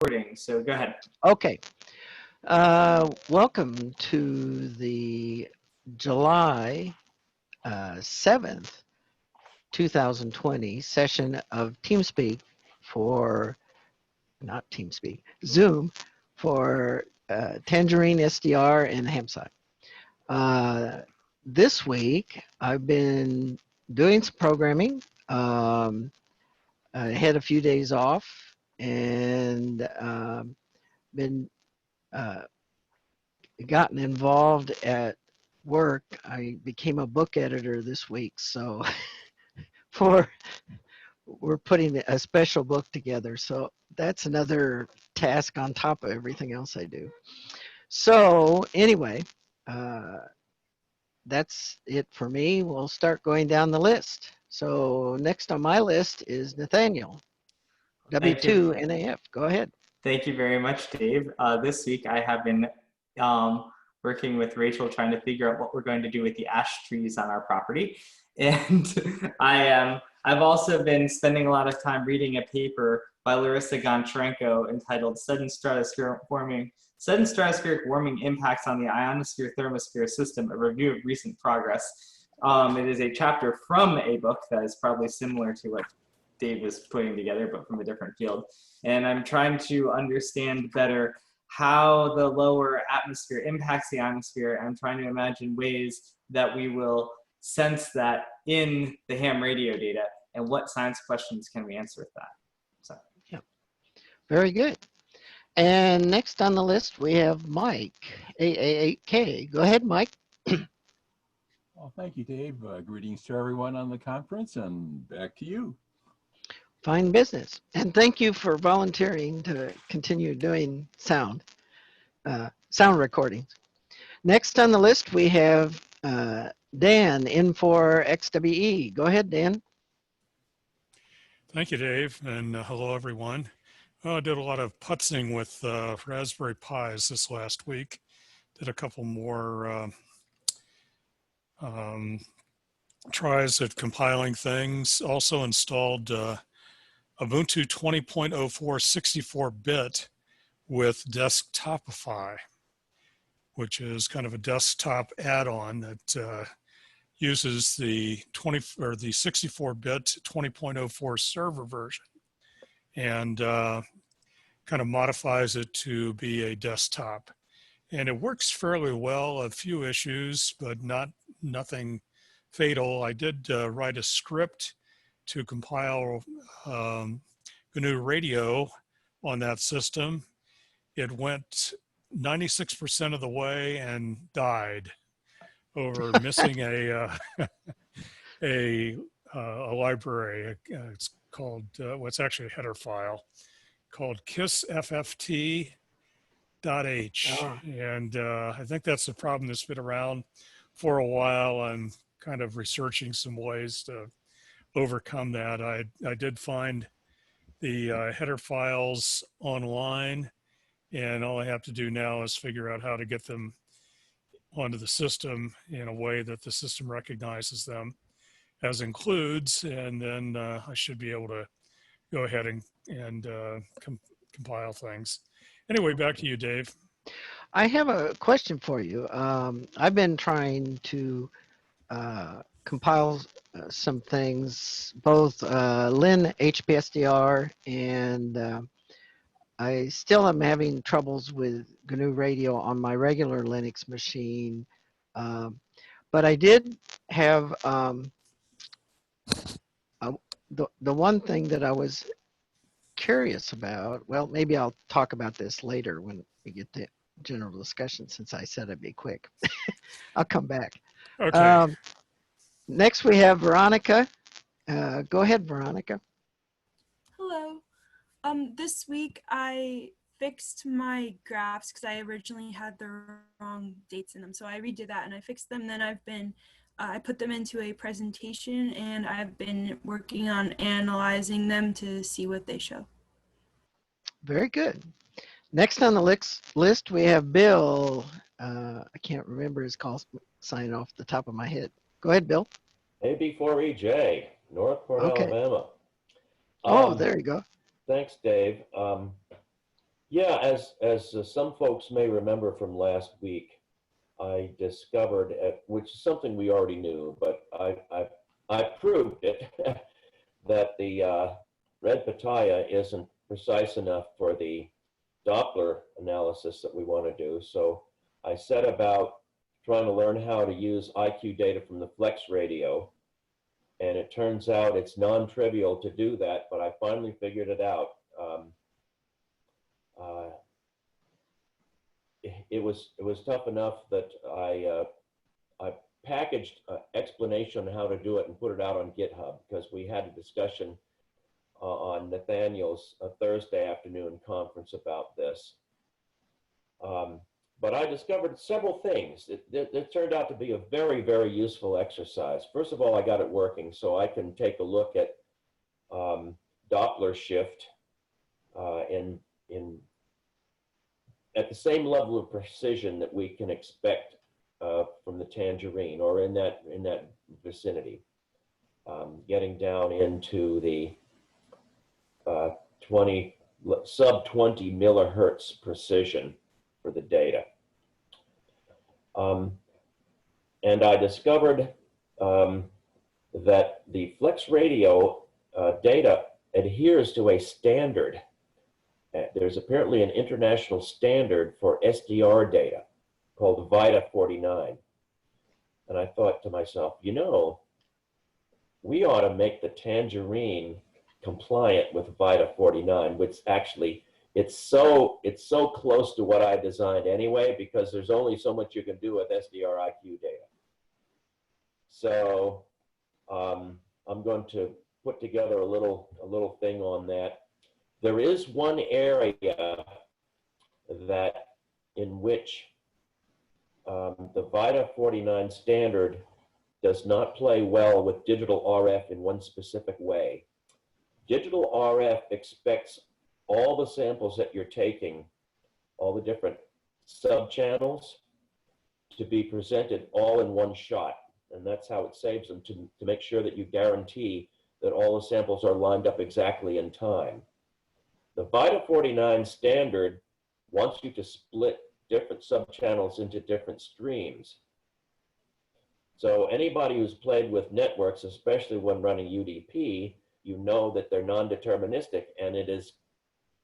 recording, so go ahead. Okay. Welcome to the July 7th, 2020 session of TeamSpeak for, not TeamSpeak, Zoom for Tangerine SDR and Hamsite. This week, I've been doing some programming. I had a few days off and been gotten involved at work. I became a book editor this week, so we're putting a special book together. So that's another task on top of everything else I do. So anyway, that's it for me. We'll start going down the list. So next on my list is Nathaniel, W2NAF. Go ahead. Thank you very much, Dave. This week I have been working with Rachel trying to figure out what we're going to do with the ash trees on our property. And I've also been spending a lot of time reading a paper by Larissa Goncharenko entitled Sudden Stratospheric Warming Impacts on the Ionosphere-Thermosphere System, a review of recent progress. It is a chapter from a book that is probably similar to what Dave was putting together, but from a different field. And I'm trying to understand better how the lower atmosphere impacts the ionosphere. I'm trying to imagine ways that we will sense that in the ham radio data, and what science questions can we answer with that. So, yeah, very good. And next on the list, we have Mike, AA8K. Go ahead, Mike. Well, thank you, Dave. Greetings to everyone on the conference, and back to you. Fine business. And thank you for volunteering to continue doing sound recordings. Next on the list, we have Dan, N4XWE. Go ahead, Dan. Thank you, Dave, and hello, everyone. I did a lot of putzing with Raspberry Pis this last week. Did a couple more tries at compiling things. Also installed Ubuntu 20.04 64-bit with Desktopify, which is kind of a desktop add-on that uses the 64-bit 20.04 server version and kind of modifies it to be a desktop. And it works fairly well. A few issues, but nothing fatal. I did write a script to compile GNU Radio on that system. It went 96% of the way and died over missing a library. It's called, what's actually a header file called kissfft.h. Oh. And I think that's the problem that's been around for a while. I'm kind of researching some ways to overcome that. I did find the header files online, and all I have to do now is figure out how to get them onto the system in a way that the system recognizes them as includes, and then I should be able to go ahead and compile things. Anyway, back to you, Dave. I have a question for you. I've been trying to compile some things, both Lin HPSDR, and I still am having troubles with GNU Radio on my regular Linux machine. But I did have the one thing that I was curious about. Well, maybe I'll talk about this later when we get to general discussion, since I said I'd be quick. I'll come back. Okay. Next we have Veronica. Go ahead, Veronica. Hello. This week I fixed my graphs because I originally had the wrong dates in them. So I redid that and I fixed them. Then I put them into a presentation, and I've been working on analyzing them to see what they show. Very good. Next on the list, we have Bill. I can't remember his call sign off the top of my head. Go ahead, Bill. AB4EJ, Northport, okay. Alabama. Oh, there you go. Thanks, Dave. Yeah, as some folks may remember from last week, I discovered, which is something we already knew, but I proved it, that the red pitaya isn't precise enough for the Doppler analysis that we want to do. So I set about trying to learn how to use IQ data from the flex radio. And it turns out it's non-trivial to do that, but I finally figured it out. It was tough enough that I packaged an explanation on how to do it and put it out on GitHub, because we had a discussion on Nathaniel's Thursday afternoon conference about this. But I discovered several things. It turned out to be a very, very useful exercise. First of all, I got it working, so I can take a look at Doppler shift at the same level of precision that we can expect from the Tangerine, or in that vicinity, getting down into the sub 20 millihertz precision for the data. And I discovered that the flex radio data adheres to a standard. There's apparently an international standard for SDR data called VITA 49. And I thought to myself, you know, we ought to make the Tangerine compliant with VITA 49, which actually it's so close to what I designed anyway, because there's only so much you can do with SDR IQ data. So I'm going to put together a little thing on that. There is one area that in which the VITA 49 standard does not play well with digital RF in one specific way. Digital RF expects all the samples that you're taking, all the different sub-channels, to be presented all in one shot. And that's how it saves them, to make sure that you guarantee that all the samples are lined up exactly in time. The VITA 49 standard wants you to split different sub-channels into different streams. So anybody who's played with networks, especially when running UDP, you know that they're non-deterministic, and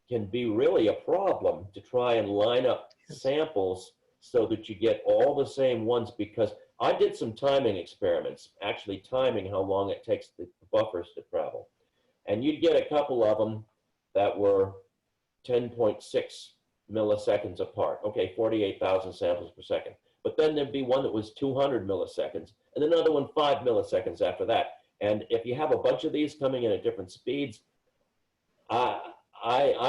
can be really a problem to try and line up samples so that you get all the same ones, because I did some timing experiments, actually timing how long it takes the buffers to travel. And you'd get a couple of them that were 10.6 milliseconds apart. Okay, 48,000 samples per second. But then there'd be one that was 200 milliseconds, and another one 5 milliseconds after that. And if you have a bunch of these coming in at different speeds, I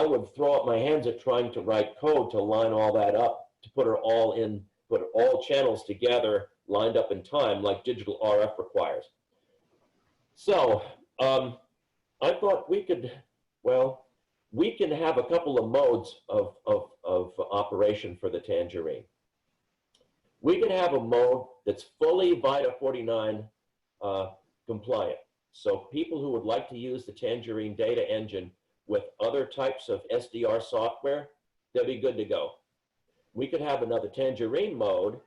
would throw up my hands at trying to write code to line all that up, to put all channels together, lined up in time, like digital RF requires. So I thought we can have a couple of modes of operation for the Tangerine. We can have a mode that's fully VITA 49 compliant. So people who would like to use the Tangerine data engine with other types of SDR software, they'll be good to go. We could have another Tangerine mode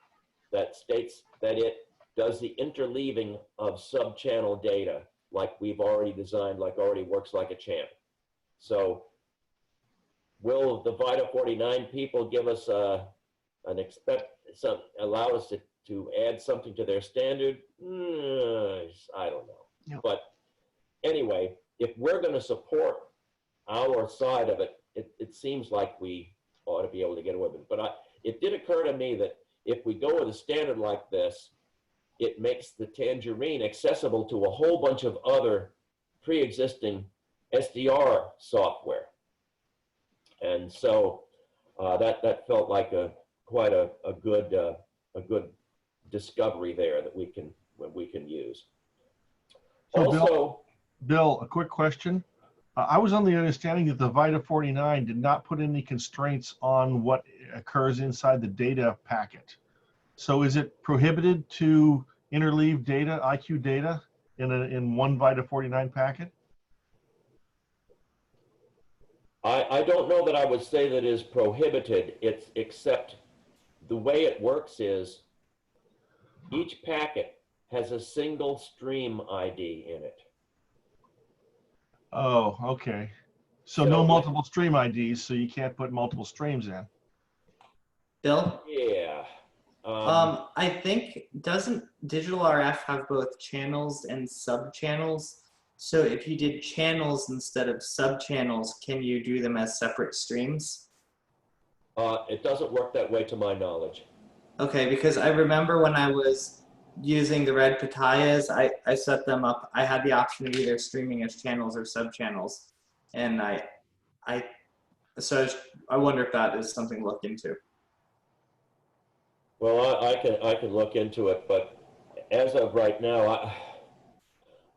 that states that it does the interleaving of sub-channel data like we've already designed, like already works like a champ. So will the VITA 49 people give us allow us to add something to their standard? I don't know. No. But anyway, if we're going to support our side of it, it seems like we ought to be able to get away with it. But it did occur to me that if we go with a standard like this, it makes the Tangerine accessible to a whole bunch of other pre-existing SDR software. And so that felt like quite a good discovery there that we can use. So Also, Bill, a quick question. I was under the understanding that the VITA 49 did not put any constraints on what occurs inside the data packet. So is it prohibited to interleave data, IQ data, in one VITA 49 packet? I don't know that I would say that is prohibited. It's except the way it works is each packet has a single stream ID in it. Oh, okay. So So no if- multiple stream IDs, so you can't put multiple streams in. Bill? Yeah. I think, doesn't digital RF have both channels and sub-channels? So if you did channels instead of sub-channels, can you do them as separate streams? It doesn't work that way to my knowledge. Okay, because I remember when I was using the red pitayas, I set them up. I had the option of either streaming as channels or sub-channels. And so I wonder if that is something to look into. Well, I can look into it, but as of right now,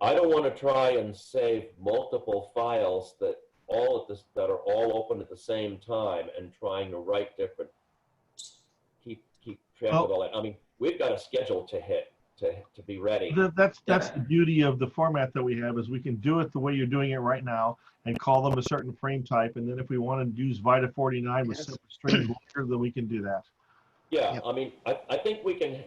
I don't want to try and save multiple files that that are all open at the same time and trying to write different. Keep track of all that. I mean, we've got a schedule to hit to be ready. That's the beauty of the format that we have is we can do it the way you're doing it right now and call them a certain frame type. And then if we want to use Vita 49 with Yes. separate streams later, then we can do that. Yeah, Yep. I mean, I think we can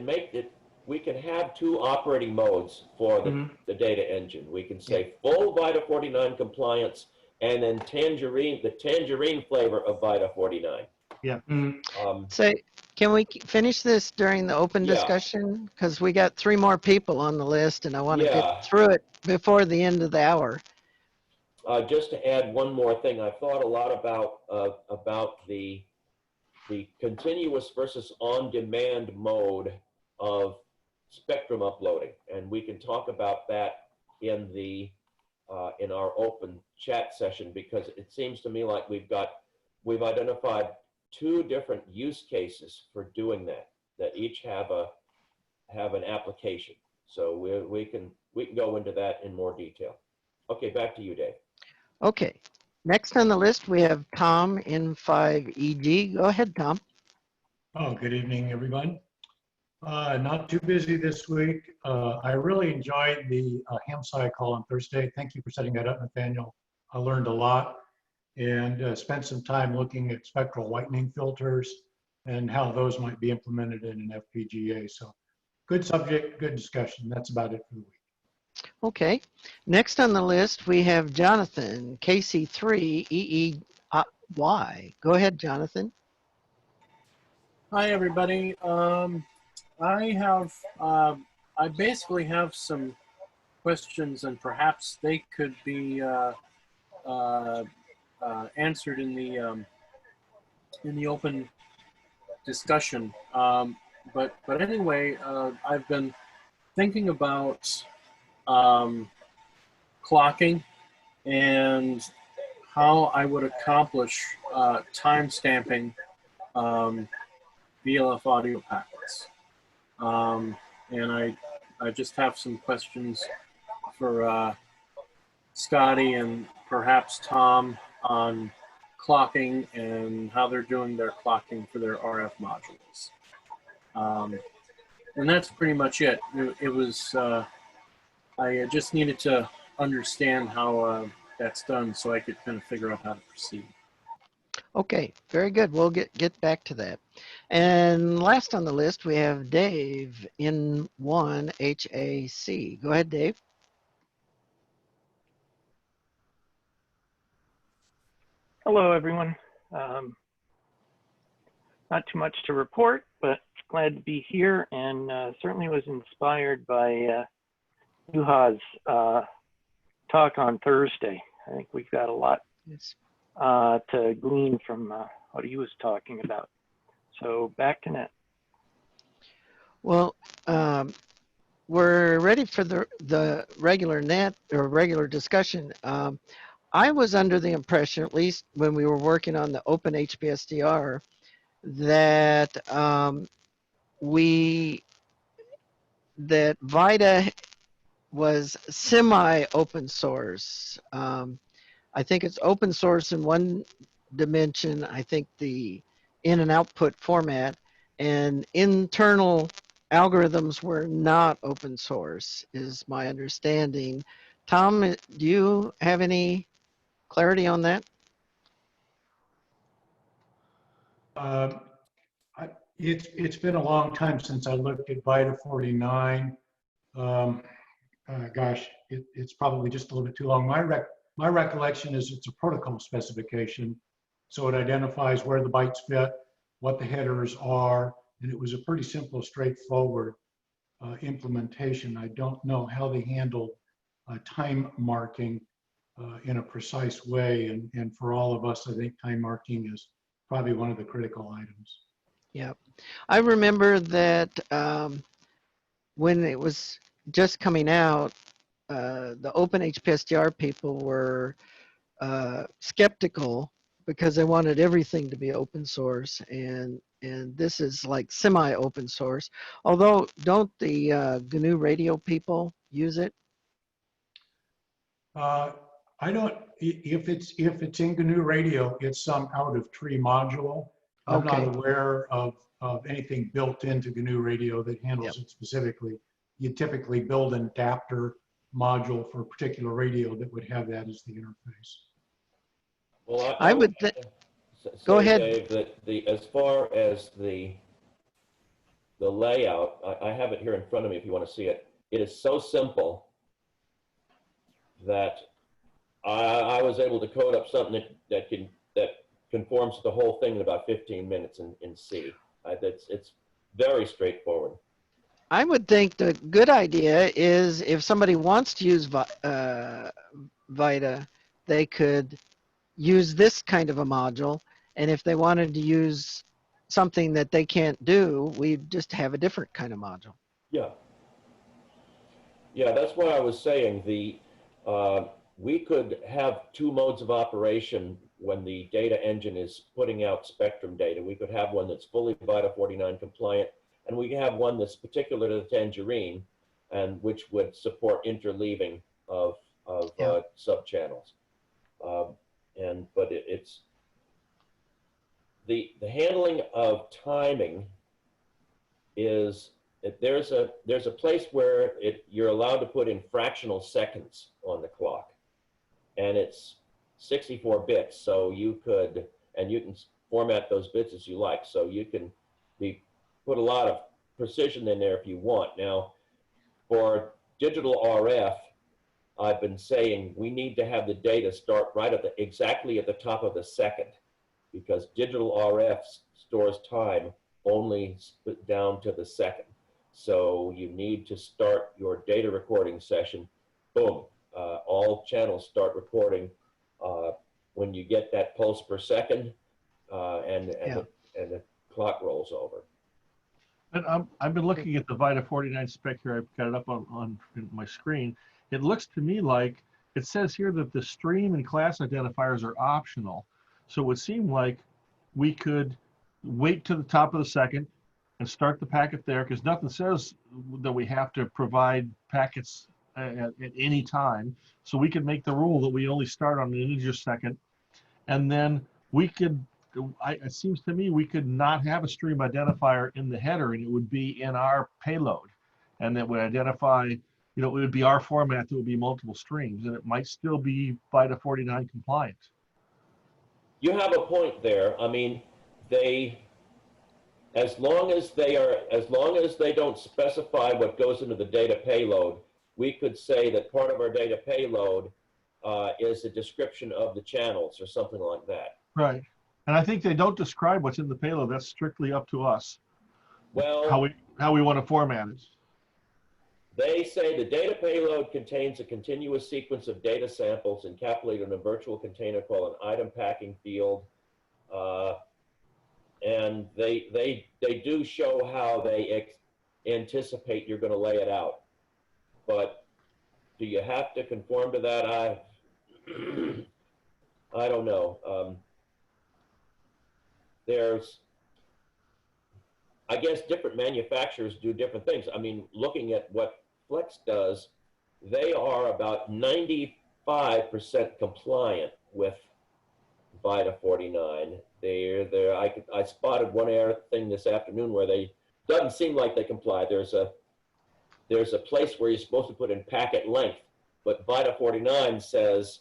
make it. We can have two operating modes for the data engine. We can say full Vita 49 compliance, and then the tangerine flavor of Vita 49. Yeah. Say, can we finish this during the open Yeah. discussion? Because we got 3 more people on the list and I want to Yeah. get through it before the end of the hour. Just to add one more thing, I've thought a lot about the continuous versus on-demand mode of spectrum uploading, and we can talk about that in our open chat session, because it seems to me like we've identified 2 different use cases for doing that each have an application. So we can go into that in more detail. Okay, back to you, Dave. Okay. Next on the list, we have Tom in 5EG. Go ahead, Tom. Oh, good evening, everyone. Not too busy this week. I really enjoyed the ham call on Thursday. Thank you for setting that up, Nathaniel. I learned a lot and spent some time looking at spectral whitening filters and how those might be implemented in an FPGA. So good subject, good discussion. That's about it for the week. Okay. Next on the list, we have Jonathan, KC3EEY. Go ahead, Jonathan. Hi, everybody. I basically have some questions, and perhaps they could be answered in the open discussion. But anyway, I've been thinking about clocking and how I would accomplish time stamping VLF audio packets. And I just have some questions for Scotty and perhaps Tom on clocking and how they're doing their clocking for their RF modules. And that's pretty much it. It was, I just needed to understand how that's done so I could kind of figure out how to proceed. Okay, very good. We'll get back to that. And last on the list, we have Dave in 1HAC. Go ahead, Dave. Hello, everyone. Not too much to report, but glad to be here, and certainly was inspired by Juha's talk on Thursday. I think we've got a lot Yes. to glean from what he was talking about. So back to net. Well, we're ready for the regular net or regular discussion. I was under the impression, at least when we were working on the open HBSDR, that that VITA was semi-open source. I think it's open source in one dimension. I think the in and output format and internal algorithms were not open source, is my understanding. Tom, do you have any clarity on that? Um, it's been a long time since I looked at Vita 49. Gosh, it's probably just a little bit too long. My recollection is it's a protocol specification, so it identifies where the bytes fit, what the headers are, and it was a pretty simple, straightforward implementation. I don't know how they handle time marking in a precise way, and for all of us, I think time marking is probably one of the critical items. Yeah. I remember that when it was just coming out, the open HPSDR people were skeptical because they wanted everything to be open source, and this is like semi-open source. Although, don't the GNU Radio people use it? I don't, if it's in GNU Radio, it's some out of tree module. I'm not Okay. aware of anything built into GNU Radio that handles it specifically. You typically build an adapter module for a particular radio that would have that as the interface. Well, I would go say, ahead. Dave, that as far as the layout, I have it here in front of me if you want to see it. It is so simple that I was able to code up something that conforms to the whole thing in about 15 minutes in C. It's very straightforward. I would think the good idea is if somebody wants to use Vita, they could use this kind of a module. And if they wanted to use something that they can't do, we just have a different kind of module. Yeah. Yeah, that's what I was saying. We could have two modes of operation when the data engine is putting out spectrum data. We could have one that's fully Vita 49 compliant, and we can have one that's particular to the Tangerine, and which would support interleaving of subchannels. But it's the handling of timing is there's a place where you're allowed to put in fractional seconds on the clock, and it's 64 bits. So you can format those bits as you like. So you can put a lot of precision in there if you want. Now, for digital RF, I've been saying we need to have the data start right exactly at the top of the second, because digital RF stores time only down to the second. So you need to start your data recording session, boom, all channels start recording when you get that pulse per second, and the clock rolls over. And I've been looking at the Vita 49 spec here. I've got it up on my screen. It looks to me like it says here that the stream and class identifiers are optional. So it would seem like we could wait to the top of the second and start the packet there, because nothing says that we have to provide packets at any time. So we could make the rule that we only start on an integer second, and then we could, it seems to me we could not have a stream identifier in the header, and it would be in our payload, and that would identify, it would be our format that would be multiple streams, and it might still be Vita 49 compliant. You have a point there. I mean, as long as they don't specify what goes into the data payload, we could say that part of our data payload is a description of the channels or something like that. Right. And I think they don't describe what's in the payload. That's strictly up to us. Well, how we want to format it. They say the data payload contains a continuous sequence of data samples encapsulated in a virtual container called an item packing field. And they do show how they anticipate you're going to lay it out. But do you have to conform to that? I don't know. I guess different manufacturers do different things. I mean, looking at what Flex does, they are about 95% compliant with Vita 49. I spotted one thing this afternoon where doesn't seem like they comply. There's a place where you're supposed to put in packet length, but Vita 49 says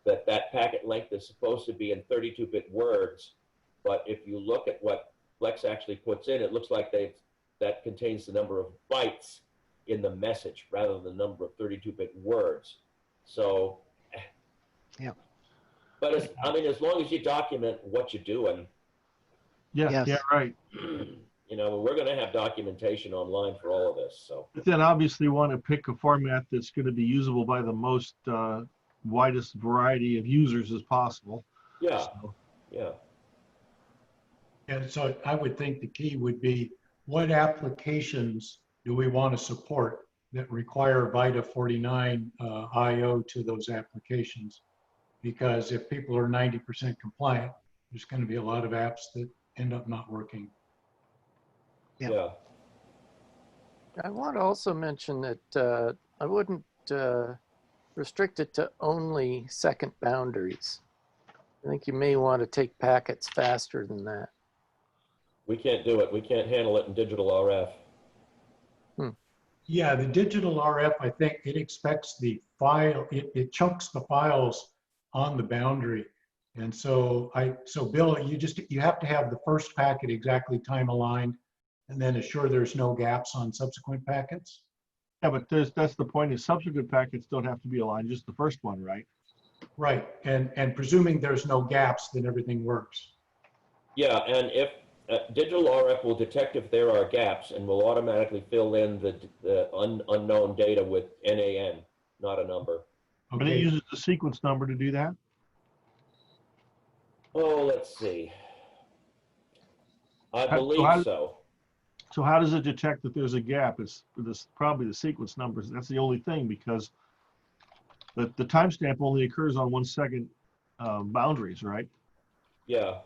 that packet length is supposed to be in 32-bit words, but if you look at what Flex actually puts in, it looks like that contains the number of bytes in the message rather than the number of 32-bit words. So, yeah. But I mean, as long as you document what you're doing, Yeah, Yes. yeah, right. you know, we're going to have documentation online for all of this. So, But then obviously want to pick a format that's going to be usable by the most widest variety of users as possible. yeah, So, yeah. And so I would think the key would be, what applications do we want to support that require VITA 49 IO to those applications? Because if people are 90% compliant, there's going to be a lot of apps that end up not working. Yeah. Yeah. I want to also mention that I wouldn't restrict it to only second boundaries. I think you may want to take packets faster than that. We can't do it. We can't handle it in digital RF. Yeah, the digital RF, I think it expects the file, it chunks the files on the boundary. And so Bill, you have to have the first packet exactly time aligned and then assure there's no gaps on subsequent packets. yeah, but that's the point, is subsequent packets don't have to be aligned, just the first one, right? Right, and presuming there's no gaps, then everything works. Yeah, and if digital RF will detect if there are gaps and will automatically fill in the unknown data with NAN, not a number. But it Okay, uses the sequence number to do that? Oh, let's see. I So believe so. So how does it detect that there's a gap? It's probably the sequence numbers. That's the only thing, because the timestamp only occurs on 1 second boundaries, right? Yeah.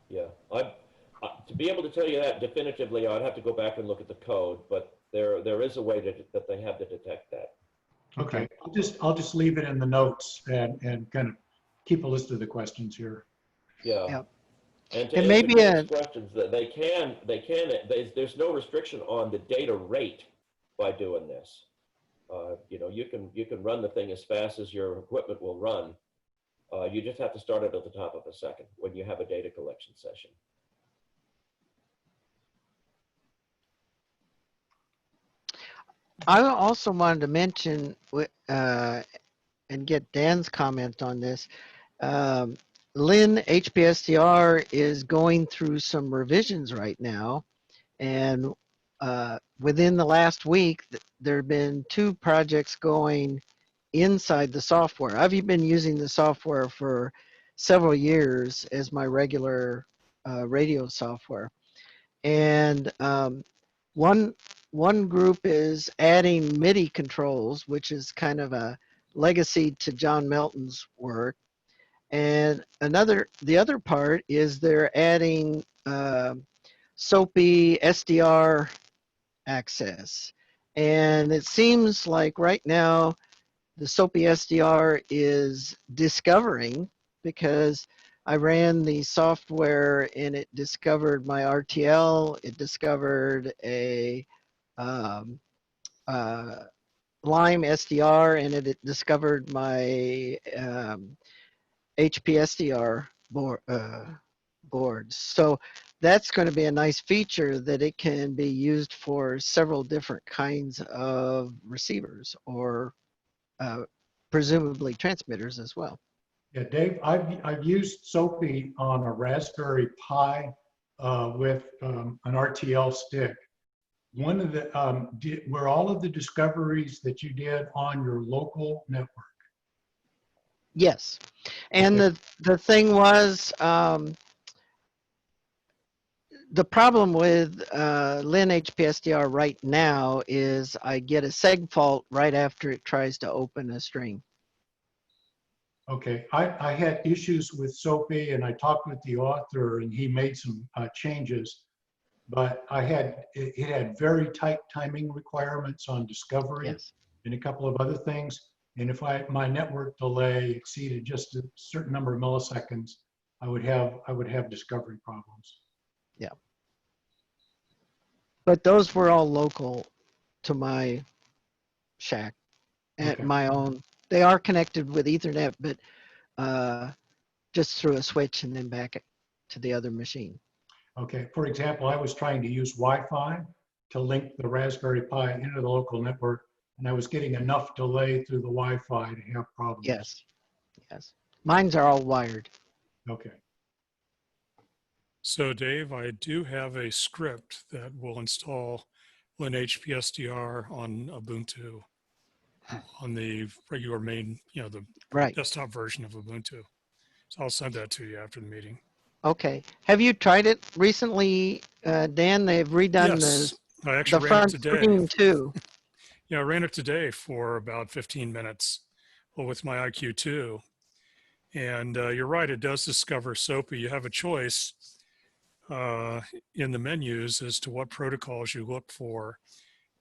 Yeah. To be able to tell you that definitively, I'd have to go back and look at the code, but there is a way that they have to detect that. okay. I'll just leave it in the notes and kind of keep a list of the questions here. Yeah. Yeah. And to It answer may be Dave's questions, that there's no restriction on the data rate by doing this. You know, you can run the thing as fast as your equipment will run. You just have to start it at the top of a second when you have a data collection session. I also wanted to mention and get Dan's comment on this. Lin HPSDR is going through some revisions right now, and within the last week, there have been 2 projects going inside the software. I've been using the software for several years as my regular radio software, and one group is adding MIDI controls, which is kind of a legacy to John Melton's work. And the other part is they're adding SOAPy SDR access. And it seems like right now the SOAPy SDR is discovering, because I ran the software and it discovered my RTL, it discovered a Lime SDR, and it discovered my HPSDR boards. So that's going to be a nice feature, that it can be used for several different kinds of receivers, or presumably transmitters as well. Yeah, Dave, I've used SOAPy on a Raspberry Pi with an RTL stick. One of the were all of the discoveries that you did on your local network? Yes, and Okay. the thing was, the problem with Lin HPSDR right now is I get a seg fault right after it tries to open a string. Okay, I had issues with SOAPy, and I talked with the author, and he made some changes, but it had very tight timing requirements on discovery Yes. and a couple of other things. And if my network delay exceeded just a certain number of milliseconds, I would have discovery problems. Yeah. But those were all local to my shack at Okay. my own. They are connected with Ethernet, but just through a switch and then back to the other machine. Okay, for example, I was trying to use Wi-Fi to link the Raspberry Pi into the local network, and I was getting enough delay through the Wi-Fi to have problems. Yes, yes. Mine's are all wired. Okay. So Dave, I do have a script that will install WinHPSDR on Ubuntu on the regular main, the Right. desktop version of Ubuntu. So I'll send that to you after the meeting. Okay. Have you tried it recently, Dan? They've redone Yes, I the actually ran it front today. screen too. Yeah, I ran it today for about 15 minutes with my IQ2. And you're right, it does discover SOAPy. You have a choice in the menus as to what protocols you look for,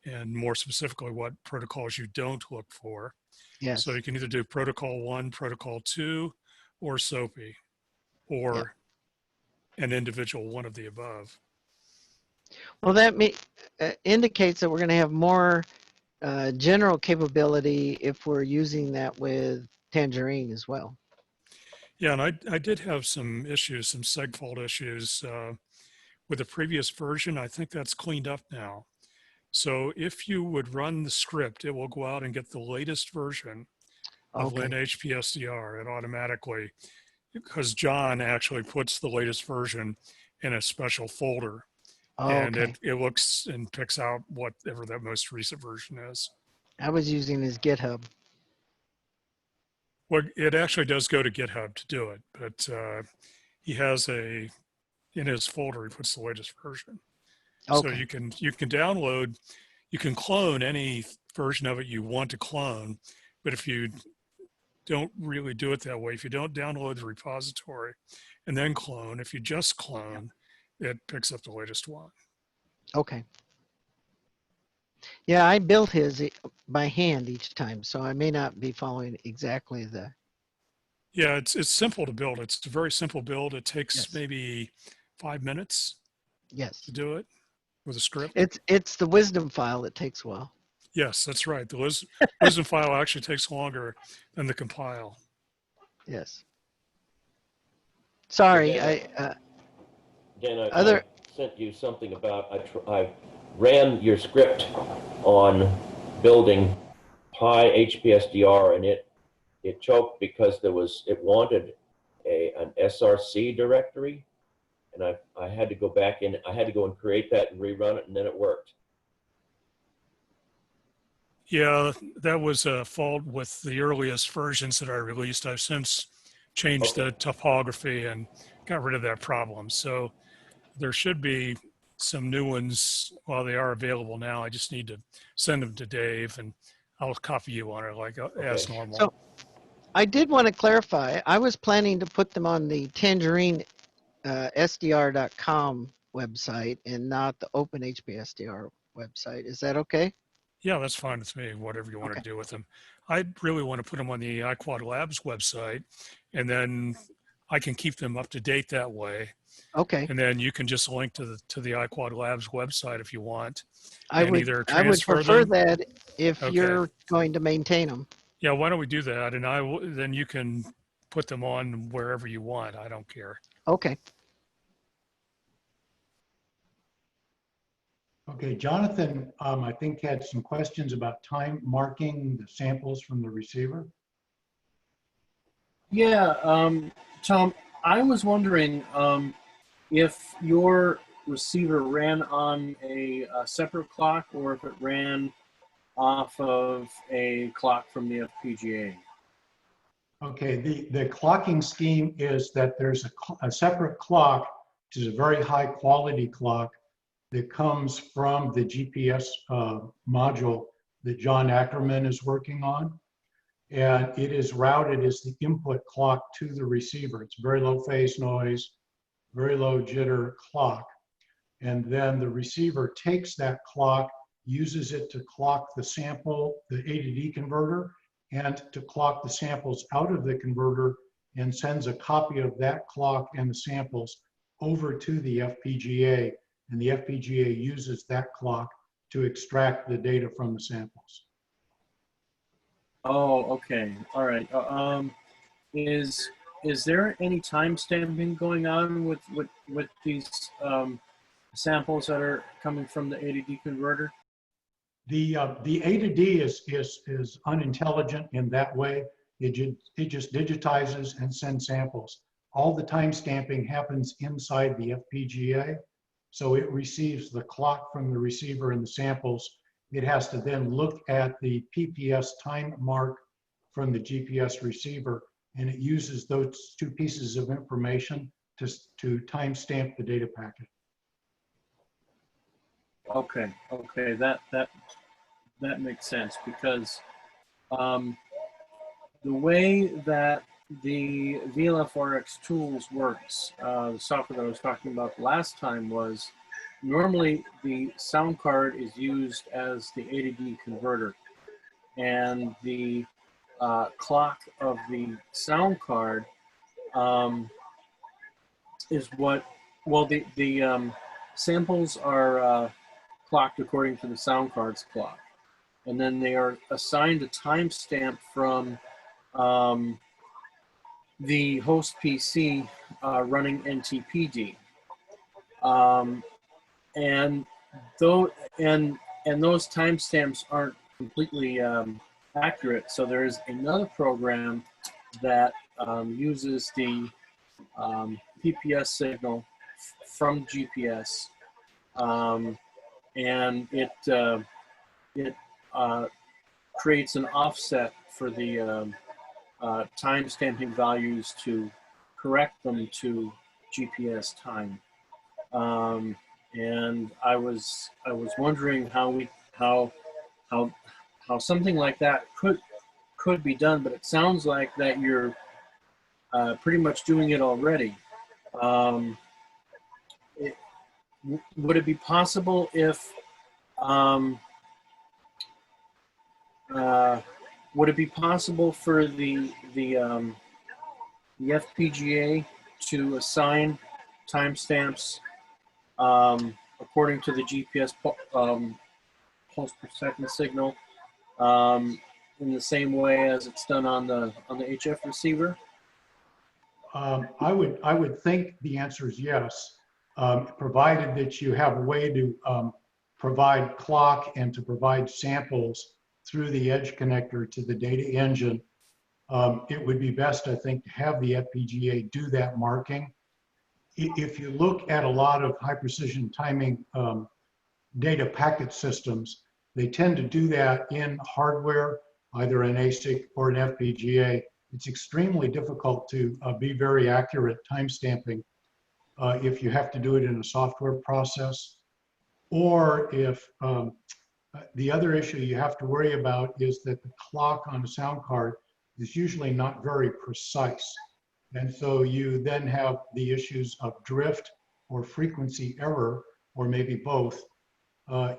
and more specifically, what protocols you don't look for. Yes. So you can either do protocol 1, protocol 2, or SOAPy, or an individual one of the above. Well, that indicates that we're going to have more general capability if we're using that with Tangerine as well. Yeah, and I did have some issues, some segfault issues with the previous version. I think that's cleaned up now. So if you would run the script, it will go out and get the latest version of Okay. WinHPSDR. It automatically, because John actually puts the latest version in a special folder. Oh, And okay. it looks and picks out whatever that most recent version is. I was using his GitHub. Well, it actually does go to GitHub to do it, but he has in his folder, he puts the latest version. So Okay. you can download, you can clone any version of it you want to clone, but if you don't really do it that way, if you don't download the repository and then clone, if you just clone, it picks up the latest one. Okay. Yeah, I built his by hand each time, so I may not be following exactly the. Yeah, it's simple to build. It's a very simple build. It takes Yes. maybe 5 minutes Yes. to do it with a script. It's the wisdom file that takes a while. Yes, that's right. The wisdom file actually takes longer than the compile. Yes. Sorry, Dan, other. I sent you something about, I ran your script on building Pi HPSDR, and it choked because it wanted an SRC directory, and I had to go back in, I had to go and create that and rerun it, and then it worked. Yeah, that was a fault with the earliest versions that I released. I've since changed the topography and got rid of that problem. So there should be some new ones while they are available now. I just need to send them to Dave, and I'll copy you on it as normal. So I did want to clarify. I was planning to put them on the Tangerine SDR.com website and not the OpenHPSDR website. Is that okay? Yeah, that's fine with me, whatever you want to do with them. I really want to put them on the iQuad Labs website, and then I can keep them up to date that way. Okay. And then you can just link to the iQuad Labs website if you want. I would prefer that if you're going to maintain them. Yeah, why don't we do that? And then you can put them on wherever you want. I don't care. Okay. Okay, Jonathan, I think had some questions about time marking the samples from the receiver. Yeah, Tom, I was wondering if your receiver ran on a separate clock or if it ran off of a clock from the FPGA. Okay, the clocking scheme is that there's a separate clock, which is a very high quality clock that comes from the GPS module that John Ackerman is working on. And it is routed as the input clock to the receiver. It's very low phase noise, very low jitter clock. And then the receiver takes that clock, uses it to clock the sample, the A to D converter, and to clock the samples out of the converter, and sends a copy of that clock and the samples over to the FPGA. And the FPGA uses that clock to extract the data from the samples. Oh, okay. All right. is there any time stamping going on with these samples that are coming from the A to D converter? The A to D is unintelligent in that way. It just digitizes and sends samples. All the time stamping happens inside the FPGA. So it receives the clock from the receiver and the samples. It has to then look at the PPS time mark from the GPS receiver, and it uses those two pieces of information to timestamp the data packet. Okay, that makes sense, because the way that the VLFRX tools works, the software that I was talking about last time, was normally the sound card is used as the A to D converter, and the clock of the sound card is what, well, the samples are clocked according to the sound card's clock, and then they are assigned a timestamp from the host PC running NTPD, and those timestamps aren't completely accurate. So there is another program that uses the PPS signal from GPS, and it creates an offset for the time stamping values to correct them to GPS time. And I was wondering how something like that could be done, but it sounds like that you're pretty much doing it already. Would it be possible if would it be possible for the FPGA to assign timestamps according to the GPS pulse per second signal in the same way as it's done on the HF receiver? I would think the answer is yes, provided that you have a way to provide clock and to provide samples through the edge connector to the data engine. It would be best, I think, to have the FPGA do that marking. If you look at a lot of high precision timing data packet systems, they tend to do that in hardware, either an ASIC or an FPGA. It's extremely difficult to be very accurate timestamping if you have to do it in a software process, or if the other issue you have to worry about is that the clock on a sound card is usually not very precise. And so you then have the issues of drift or frequency error, or maybe both,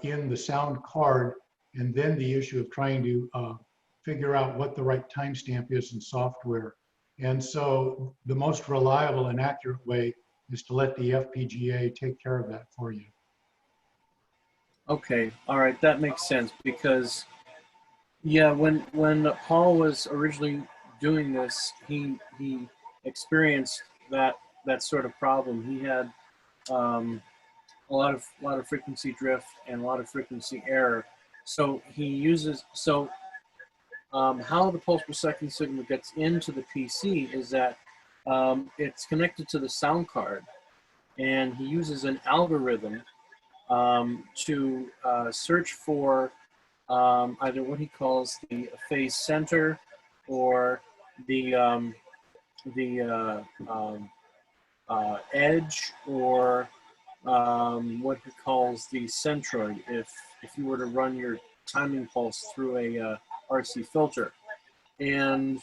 in the sound card, and then the issue of trying to figure out what the right timestamp is in software. And so the most reliable and accurate way is to let the FPGA take care of that for you. Okay, all right, that makes sense, because yeah, when Paul was originally doing this, he experienced that sort of problem. He had a lot of frequency drift and a lot of frequency error. So he uses how the pulse per second signal gets into the PC is that it's connected to the sound card, and he uses an algorithm to search for either what he calls the phase center or the edge, or what he calls the centroid, if you were to run your timing pulse through a RC filter. And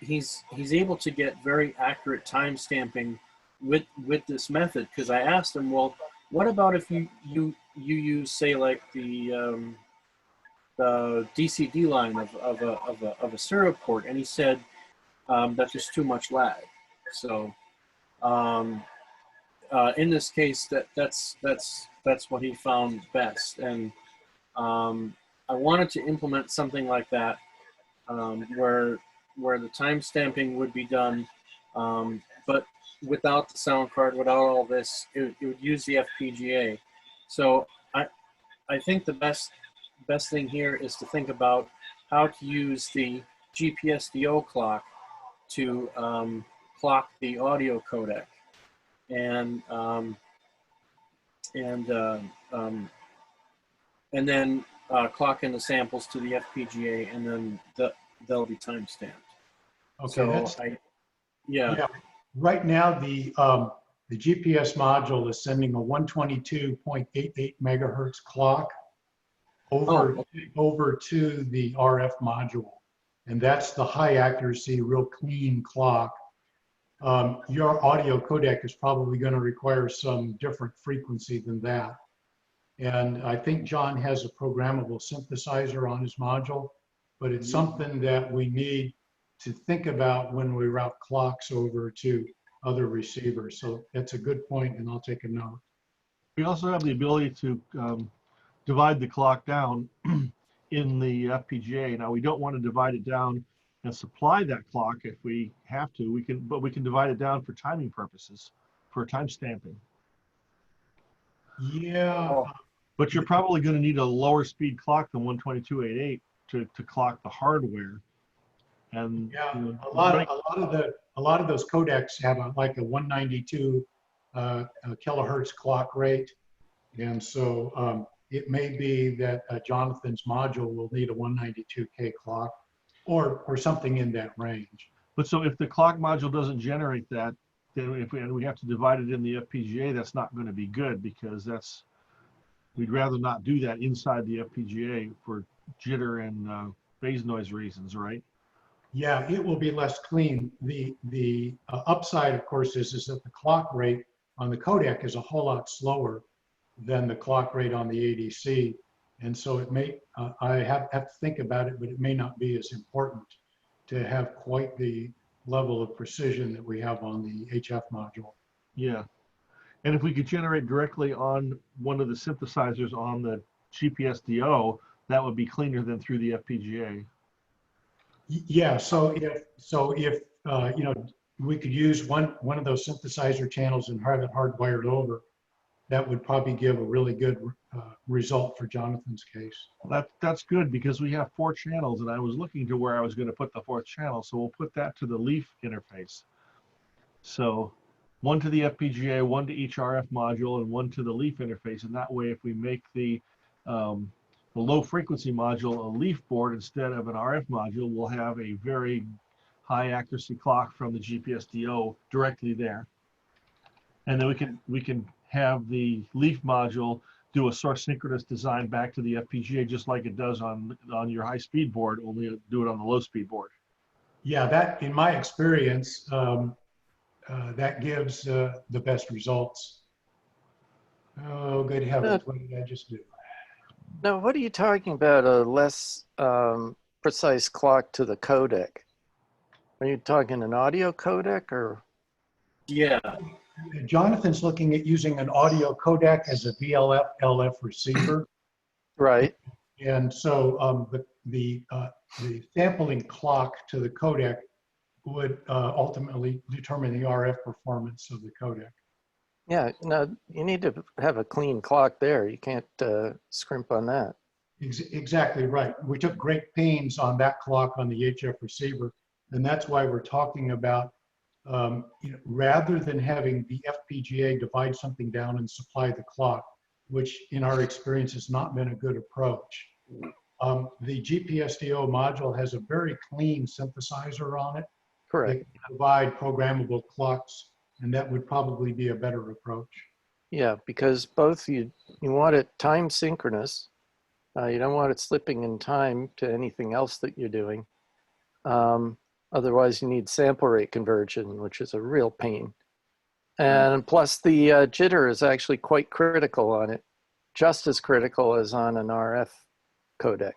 he's able to get very accurate time stamping with this method, because I asked him, well, what about if you use, say, like the DCD line of a serial port? And he said that's just too much lag. So in this case, that's what he found best. And I wanted to implement something like that where the time stamping would be done, but without the sound card, without all this, it would use the FPGA. So I think the best thing here is to think about how to use the GPSDO clock to clock the audio codec, and then clock in the samples to the FPGA, and then they'll be time stamped. Okay, So yeah. Right now, the GPS module is sending a 122.88 megahertz clock over to the RF module, and that's the high accuracy, real clean clock. Your audio codec is probably going to require some different frequency than that. And I think John has a programmable synthesizer on his module, but it's something that we need to think about when we route clocks over to other receivers. So that's a good point, and I'll take a note. We also have the ability to divide the clock down in the FPGA. Now, we don't want to divide it down and supply that clock if we have to. But we can divide it down for timing purposes, for time stamping. Yeah. But you're probably going to need a lower speed clock than 122.88 to clock the hardware. And yeah, you know, a lot of those codecs have like a 192 kilohertz clock rate, and so it may be that Jonathan's module will need a 192K clock, or something in that range. But so if the clock module doesn't generate that, then if we have to divide it in the FPGA, that's not going to be good, because we'd rather not do that inside the FPGA for jitter and phase noise reasons, right? Yeah, it will be less clean. The upside, of course, is that the clock rate on the codec is a whole lot slower than the clock rate on the ADC, and so it may I have to think about it, but it may not be as important to have quite the level of precision that we have on the HF module. Yeah, and if we could generate directly on one of the synthesizers on the GPSDO, that would be cleaner than through the FPGA. Yeah, so if you know, we could use one of those synthesizer channels and have it hardwired over, that would probably give a really good result for Jonathan's case. Well, that's good, because we have 4 channels, and I was looking to where I was going to put the 4th channel, so we'll put that to the leaf interface. So 1 to the FPGA, 1 to each RF module, and 1 to the leaf interface, and that way if we make the low frequency module a leaf board instead of an RF module, we'll have a very high accuracy clock from the GPSDO directly there. And then we can have the leaf module do a source synchronous design back to the FPGA, just like it does on your high speed board, only do it on the low speed board. Yeah, that, in my experience, that gives the best results. Oh, good heavens, what did I just do? Now, what are you talking about, a less precise clock to the codec? Are you talking an audio codec, or? Yeah. Jonathan's looking at using an audio codec as a VLF LF receiver. Right. And so the sampling clock to the codec would ultimately determine the RF performance of the codec. Yeah, no, you need to have a clean clock there. You can't scrimp on that. Exactly right. We took great pains on that clock on the HF receiver, and that's why we're talking about you know, rather than having the FPGA divide something down and supply the clock, which in our experience has not been a good approach. The GPSDO module has a very clean synthesizer on it. Correct. It can provide programmable clocks, and that would probably be a better approach. Yeah, because both you want it time synchronous. You don't want it slipping in time to anything else that you're doing. Otherwise, you need sample rate conversion, which is a real pain. And plus, the jitter is actually quite critical on it, just as critical as on an RF codec.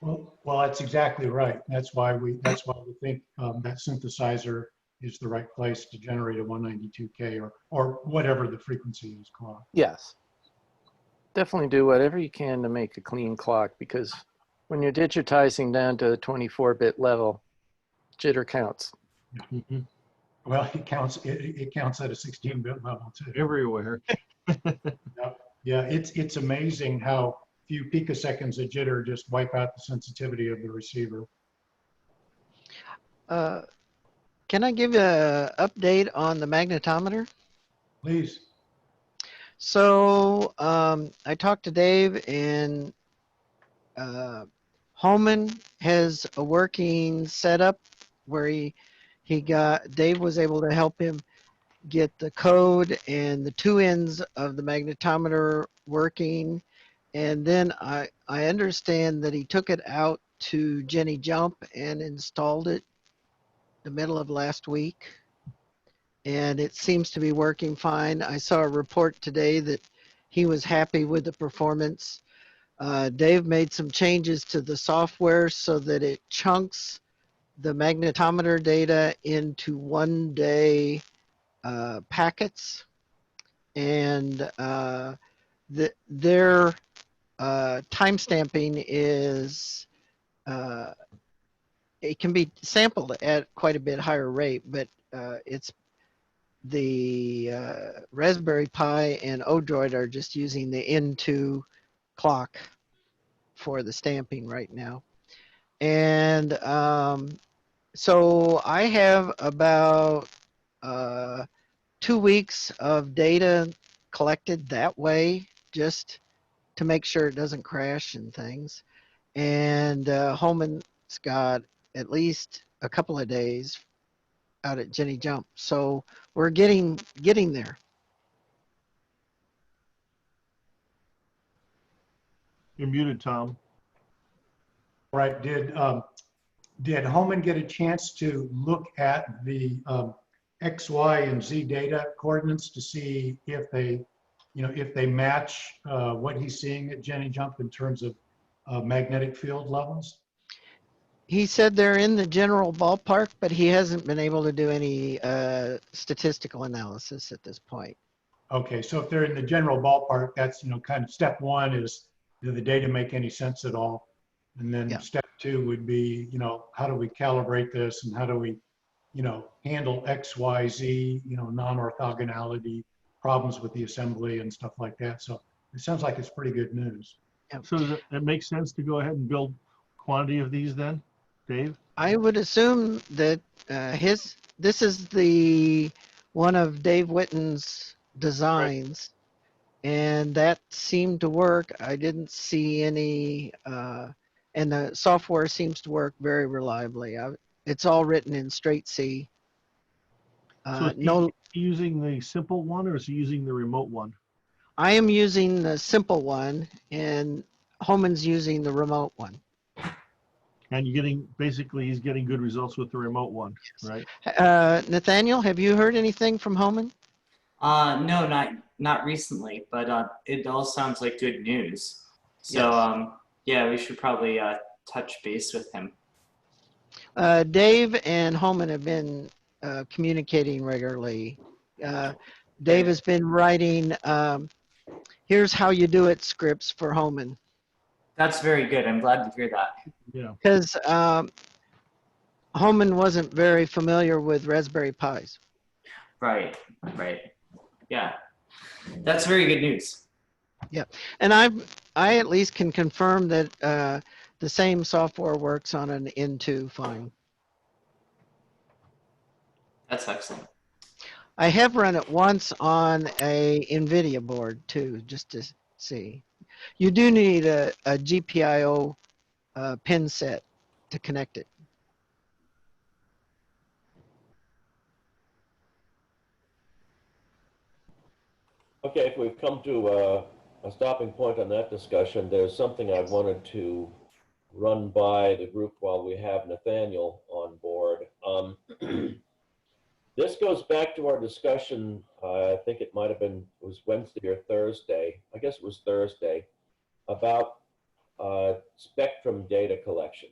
Well, that's exactly right. That's why we think that synthesizer is the right place to generate a 192K or whatever the frequency is called. Yes. Definitely do whatever you can to make a clean clock, because When you're digitizing down to the 24-bit level, jitter counts. Mhm. Well, it counts at a 16-bit level too. Everywhere. Yeah, it's amazing how few picoseconds of jitter just wipe out the sensitivity of the receiver. Can I give you an update on the magnetometer? Please. So I talked to Dave, and Holman has a working setup where Dave was able to help him get the code and the two ends of the magnetometer working. And then I understand that he took it out to Jenny Jump and installed it the middle of last week. And it seems to be working fine. I saw a report today that he was happy with the performance. Dave made some changes to the software so that it chunks the magnetometer data into 1-day packets. And their time stamping is, it can be sampled at quite a bit higher rate, but it's the Raspberry Pi and Odroid are just using the N2 clock for the stamping right now. And so I have about 2 weeks of data collected that way, just to make sure it doesn't crash and things. And Holman's got at least a couple of days out at Jenny Jump. So we're getting there. You're muted, Tom. Right. Did Holman get a chance to look at the X, Y, and Z data coordinates to see if they match what he's seeing at Jenny Jump in terms of magnetic field levels? He said they're in the general ballpark, but he hasn't been able to do any statistical analysis at this point. Okay, so if they're in the general ballpark, that's kind of step one is, do the data make any sense at all? And then Yeah. step two would be, how do we calibrate this, and how do we, handle X, Y, Z, non-orthogonality, problems with the assembly and stuff like that. So it sounds like it's pretty good news. So does it make sense to go ahead and build quantity of these then, Dave? I would assume that this is the one of Dave Witten's designs, and that seemed to work. I didn't see any, and the software seems to work very reliably. It's all written in straight C. So is he using the simple one, or is he using the remote one? I am using the simple one, and Holman's using the remote one. And he's getting good results with the remote one, right? Nathaniel, have you heard anything from Holman? No, not recently, but it all sounds like good news. So Yes. yeah, we should probably touch base with him. Dave and Holman have been communicating regularly. Dave has been writing here's how you do it scripts for Holman. That's very good. I'm glad to hear that. Yeah. Because Holman wasn't very familiar with Raspberry Pis. Right. Yeah, that's very good news. Yeah, and I at least can confirm that the same software works on an N2 fine. That's excellent. I have run it once on a NVIDIA board too, just to see. You do need a GPIO pin set to connect it. Okay, if we've come to a stopping point on that discussion, there's something I wanted to run by the group while we have Nathaniel on board. This goes back to our discussion, I think it might have been, it was Wednesday or Thursday, I guess it was Thursday, about spectrum data collection.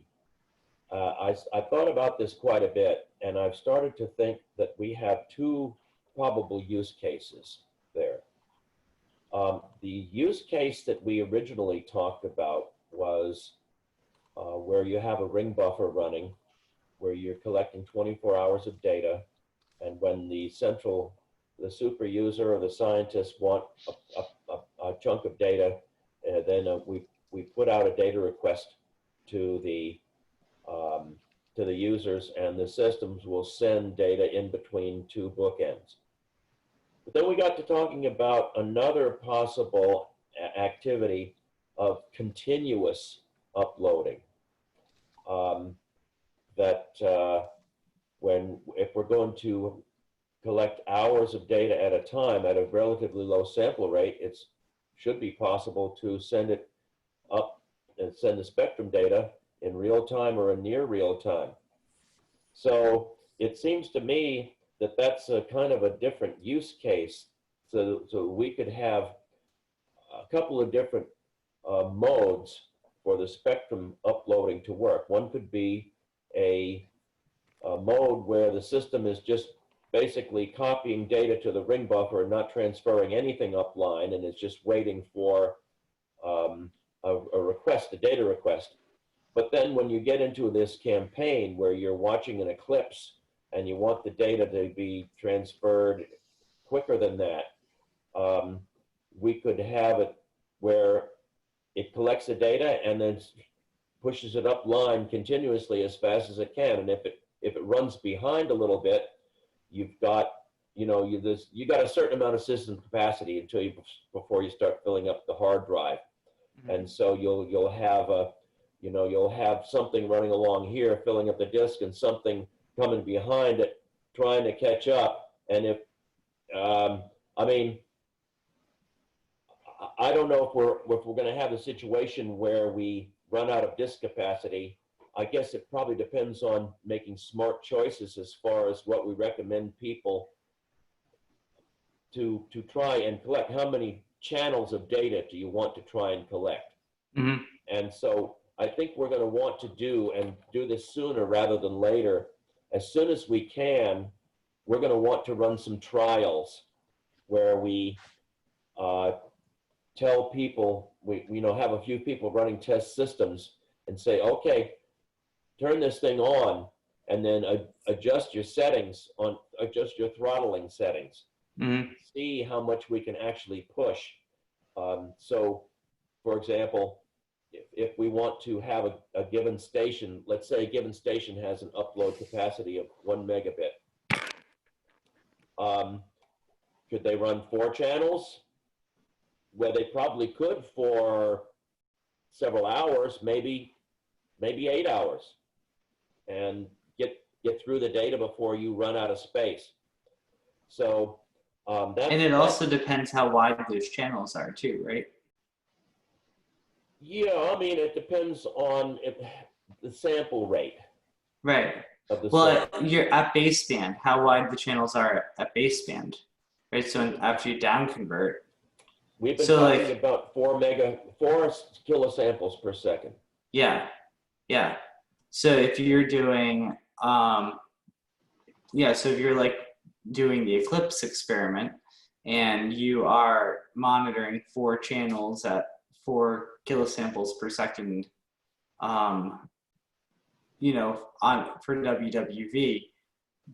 I thought about this quite a bit, and I've started to think that we have two probable use cases there. The use case that we originally talked about was where you have a ring buffer running, where you're collecting 24 hours of data, and when the super user or the scientists want a chunk of data, then we put out a data request to the users, and the systems will send data in between two bookends. But then we got to talking about another possible activity of continuous uploading. If we're going to collect hours of data at a time at a relatively low sample rate, it should be possible to send it up and send the spectrum data in real time or in near real time. So it seems to me that that's a kind of a different use case. So we could have a couple of different modes for the spectrum uploading to work. One could be a mode where the system is just basically copying data to the ring buffer and not transferring anything upline, and is just waiting for a request, a data request. But then when you get into this campaign where you're watching an eclipse and you want the data to be transferred quicker than that, we could have it where it collects the data and then pushes it up line continuously as fast as it can. And if it runs behind a little bit, you've got, you got a certain amount of system capacity before you start filling up the hard drive. Mm-hmm. And so you'll have something running along here filling up the disk, and something coming behind it trying to catch up. And I don't know if we're going to have a situation where we run out of disk capacity. I guess it probably depends on making smart choices as far as what we recommend people to try and collect. How many channels of data do you want to try and collect? Mm-hmm. And so I think we're going to want to do this sooner rather than later. As soon as we can, we're going to want to run some trials where we tell people, we have a few people running test systems and say, okay, turn this thing on, and then adjust your settings, adjust your throttling settings. Mm-hmm. See how much we can actually push. So, for example, if we want to have a given station, let's say a given station has an upload capacity of 1 megabit. Could they run 4 channels? Well, they probably could for several hours, maybe 8 hours, and get through the data before you run out of space. So and it also depends how wide those channels are too, right? Yeah, I mean, it depends on the sample rate. Right. Well, you're at baseband, how wide the channels are at baseband, right? So after you down convert, we've been talking about 4 kilosamples per second. Yeah, yeah. So if you're doing, so if you're like doing the eclipse experiment and you are monitoring 4 channels at 4 kilosamples per second, for WWV,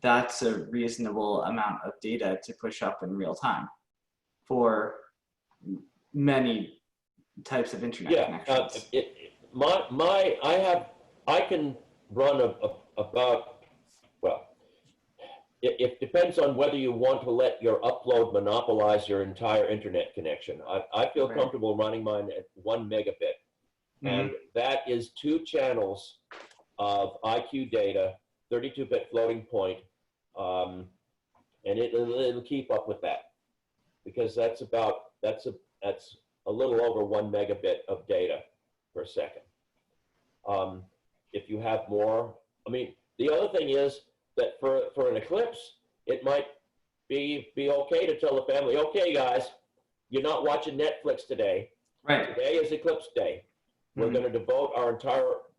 that's a reasonable amount of data to push up in real time for many types of internet connections. I can run it depends on whether you want to let your upload monopolize your entire internet connection. I feel comfortable running mine at 1 megabit. Mm-hmm. And that is 2 channels of IQ data, 32-bit floating point, and it'll keep up with that, because that's a little over 1 megabit of data per second. If you have more, the other thing is that for an eclipse, it might be okay to tell the family, okay, guys, you're not watching Netflix today. Right. Today is eclipse day. Mm-hmm. We're going to devote our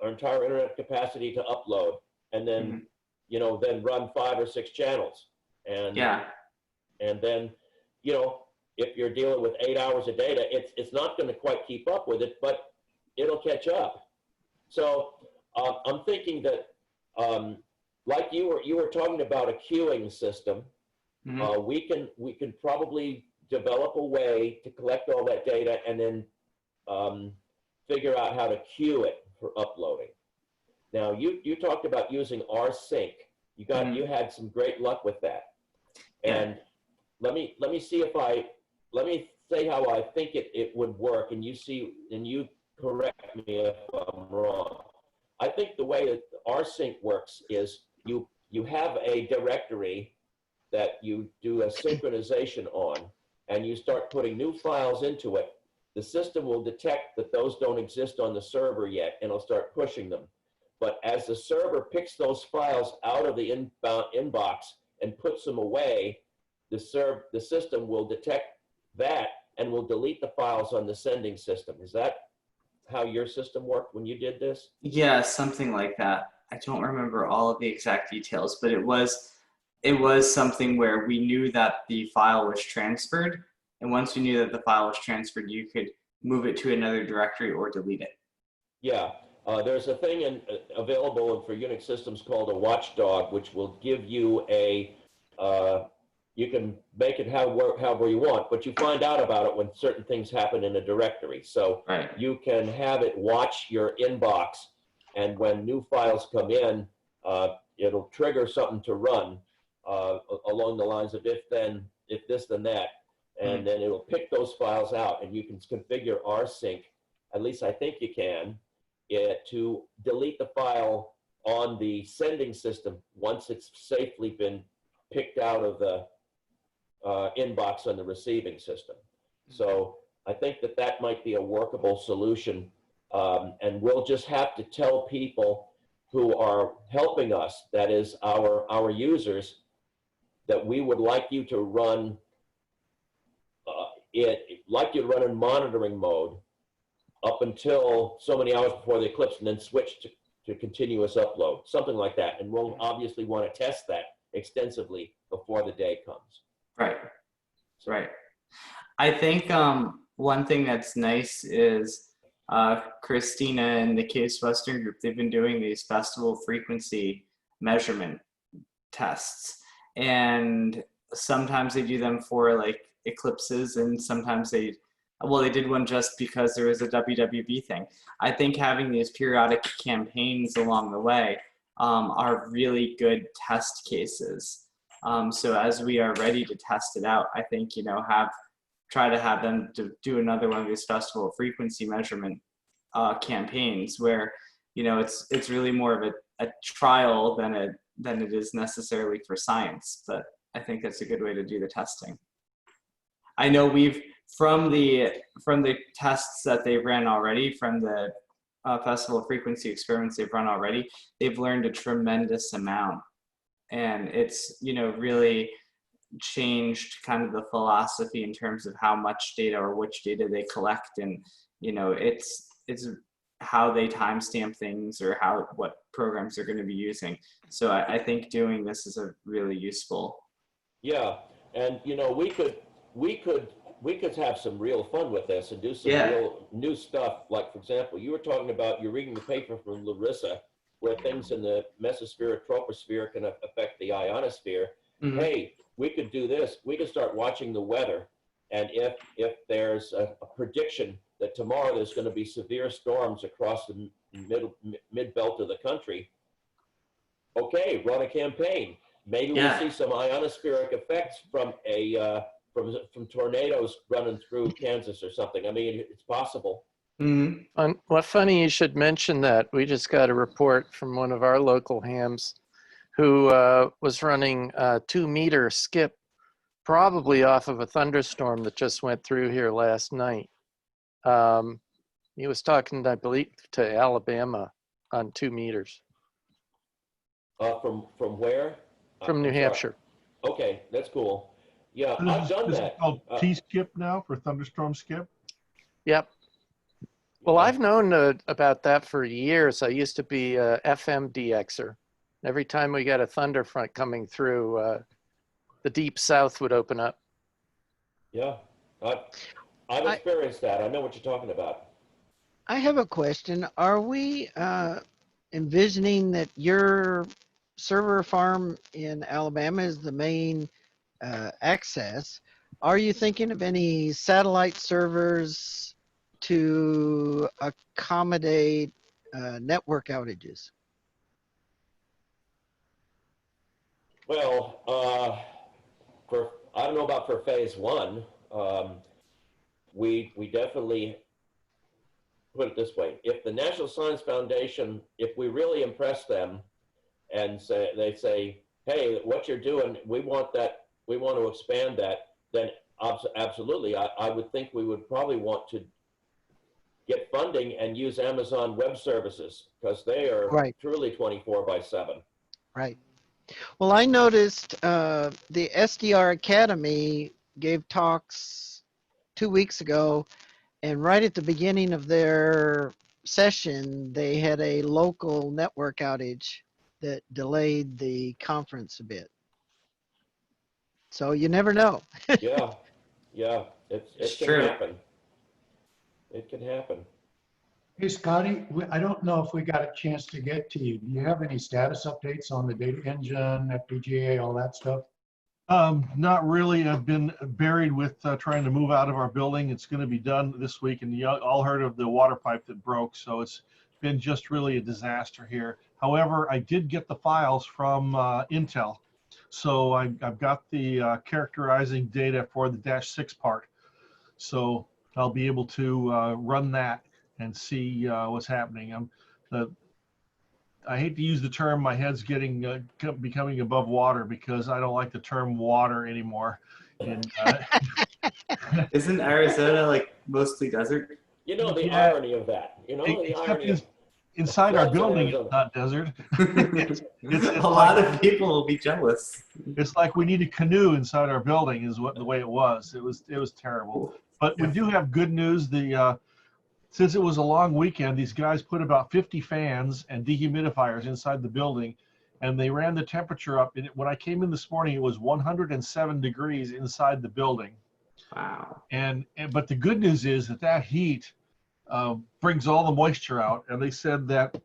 entire internet capacity to upload, and then mm-hmm. Then run 5 or 6 channels. And then if you're dealing with 8 hours of data, it's not going to quite keep up with it, but it'll catch up. So I'm thinking that, like you were talking about a queuing system, Mhm. we can probably develop a way to collect all that data and then figure out how to queue it for uploading. Now, you talked about using rsync. You had some great luck with that. Yeah. And let me say how I think it would work, and you correct me if I'm wrong. I think the way that rsync works is you have a directory that you do a synchronization on, and you start putting new files into it. The system will detect that those don't exist on the server yet, and it'll start pushing them. But as the server picks those files out of the inbox and puts them away, the system will detect that and will delete the files on the sending system. Is that how your system worked when you did this? Yeah, something like that. I don't remember all of the exact details, but it was something where we knew that the file was transferred, and once we knew that the file was transferred, you could move it to another directory or delete it. Yeah, there's a thing available for Unix systems called a watchdog, which will give you you can make it however you want, but you find out about it when certain things happen in a directory. So Right. you can have it watch your inbox, and when new files come in, it'll trigger something to run along the lines of if this, then that, and then it'll pick those files out, and you can configure rsync, at least I think you can, to delete the file on the sending system once it's safely been picked out of the inbox on the receiving system. So I think that might be a workable solution, and we'll just have to tell people who are helping us, that is our users, that we would like you to run in monitoring mode up until so many hours before the eclipse, and then switch to continuous upload, something like that. And we'll obviously want to test that extensively before the day comes. Right. Right. I think one thing that's nice is Christina and the Case Western group, they've been doing these festival frequency measurement tests. And sometimes they do them for like eclipses, and sometimes they did one just because there was a WWB thing. I think having these periodic campaigns along the way are really good test cases. So as we are ready to test it out, I think, try to have them to do another one of these festival frequency measurement campaigns where, it's really more of a trial than it is necessarily for science. But I think that's a good way to do the testing. I know from the tests that they've ran already, from the festival frequency experiments they've run already, they've learned a tremendous amount. And it's, really changed kind of the philosophy in terms of how much data or which data they collect. And, it's how they timestamp things or what programs they're going to be using. So I think doing this is a really useful. Yeah, and we could have some real fun with this and do some real new stuff. Like, for example, you were talking about, you're reading the paper from Larissa where things in the mesosphere, troposphere can affect the ionosphere. Mm-hmm. Hey, we could do this. We could start watching the weather, and if there's a prediction that tomorrow there's going to be severe storms across the mid belt of the country, okay, run a campaign. Maybe we'll see some ionospheric effects from from tornadoes running through Kansas or something. I mean, it's possible. Mm-hmm. Well, funny you should mention that. We just got a report from one of our local hams who was running a 2-meter skip, probably off of a thunderstorm that just went through here last night. He was talking, I believe, to Alabama on 2 meters. From where? From New Hampshire. Okay, that's cool. Yeah, I've done This that. is called T-skip now, for thunderstorm skip? Yep. Well, I've known about that for years. I used to be a FM DXer. Every time we got a thunder front coming through, the deep south would open up. Yeah, I've experienced that. I know what you're talking about. I have a question. Are we envisioning that your server farm in Alabama is the main access? Are you thinking of any satellite servers to accommodate network outages? Well, I don't know about for phase one. We definitely put it this way: if the National Science Foundation, if we really impress them, and they say, "Hey, what you're doing, we want that. We want to expand that," then absolutely, I would think we would probably want to get funding and use Amazon Web Services because they are Right. truly 24/7. Right. Well, I noticed the SDR Academy gave talks 2 weeks ago, and right at the beginning of their session, they had a local network outage that delayed the conference a bit. So you never know. Yeah, yeah, it It's can true. happen. It can happen. Hey, Scotty, I don't know if we got a chance to get to you. Do you have any status updates on the data engine, FPGA, all that stuff? Not really. I've been buried with trying to move out of our building. It's going to be done this week, and you all heard of the water pipe that broke, so it's been just really a disaster here. However, I did get the files from Intel, so I've got the characterizing data for the -6 part, so I'll be able to run that and see what's happening. I hate to use the term my head's getting becoming above water because I don't like the term water anymore. And, Isn't Arizona like mostly desert? You know the Yeah. irony of that. You know the except irony. inside our Floods in building, Arizona. it's not desert. A lot of people will be jealous. It's like we need a canoe inside our building is the way it was. It was terrible. But we do have good news. Since it was a long weekend, these guys put about 50 fans and dehumidifiers inside the building, and they ran the temperature up. And when I came in this morning, it was 107 degrees inside the building. Wow. But the good news is that heat brings all the moisture out. And they said that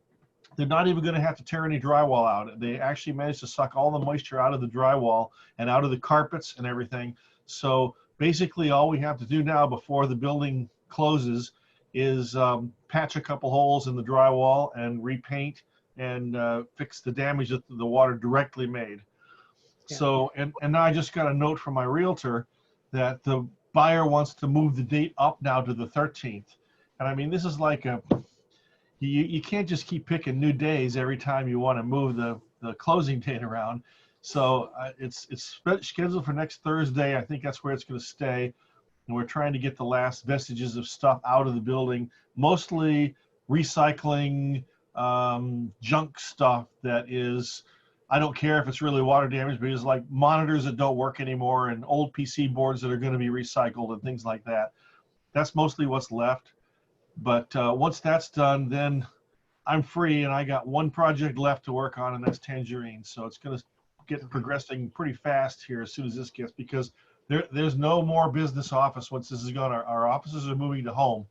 they're not even going to have to tear any drywall out. They actually managed to suck all the moisture out of the drywall and out of the carpets and everything. So basically, all we have to do now before the building closes is patch a couple holes in the drywall and repaint and fix the damage that the water directly made. Yeah. So, and now I just got a note from my realtor that the buyer wants to move the date up now to the 13th. And I mean, this is like you can't just keep picking new days every time you want to move the closing date around. So it's scheduled for next Thursday. I think that's where it's going to stay. And we're trying to get the last vestiges of stuff out of the building, mostly recycling junk stuff that is, I don't care if it's really water damage, but it's like monitors that don't work anymore and old PC boards that are going to be recycled and things like that. That's mostly what's left. But once that's done, then I'm free and I got one project left to work on, and that's Tangerine. So it's going to get progressing pretty fast here as soon as this gets, because there's no more business office once this is gone. Our offices are moving to home.